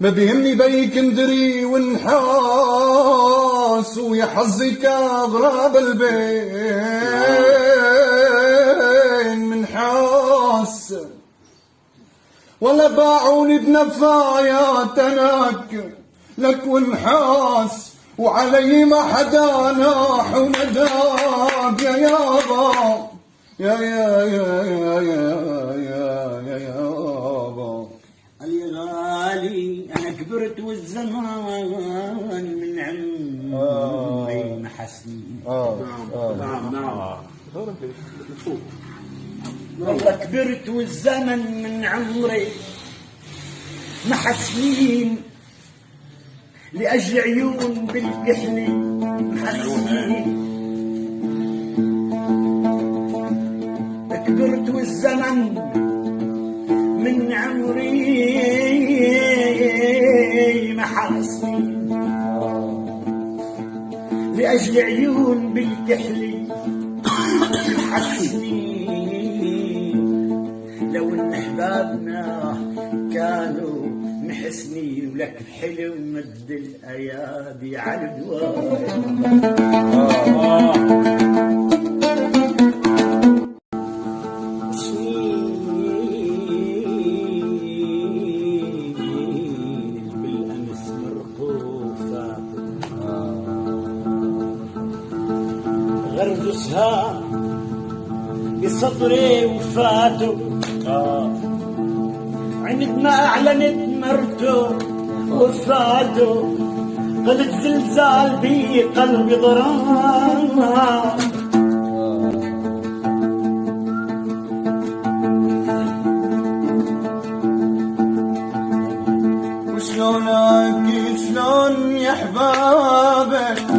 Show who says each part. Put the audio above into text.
Speaker 1: ما بيهمني بيك ندري ونحاس ويحظك اغراب البين من حاس ولا باعوني بنفاياتنك لك ونحاس وعلي ما حدا ناح ونداك يا يابا يا يا يا يا يا يا يا يابا
Speaker 2: الغالي انا كبرت والزمان من عمري ما حسني.
Speaker 3: نعم
Speaker 2: والله كبرت والزمن من عمري ما حسنين لأجل عيون بالكحل محسنين. كبرت والزمن من عمري ما حسنين لأجل عيون بالكحل محسنين. لو ان احبابنا كانوا محسنين ولك الحلو مد الايادي على الدواء. بالامس مرقوفات غرز سهام بصدري وفاته. عندما اعلنت مرته وفاته قلت زلزال بي قلبي ضرام.
Speaker 1: وشلون ابكي شلون يا احبابك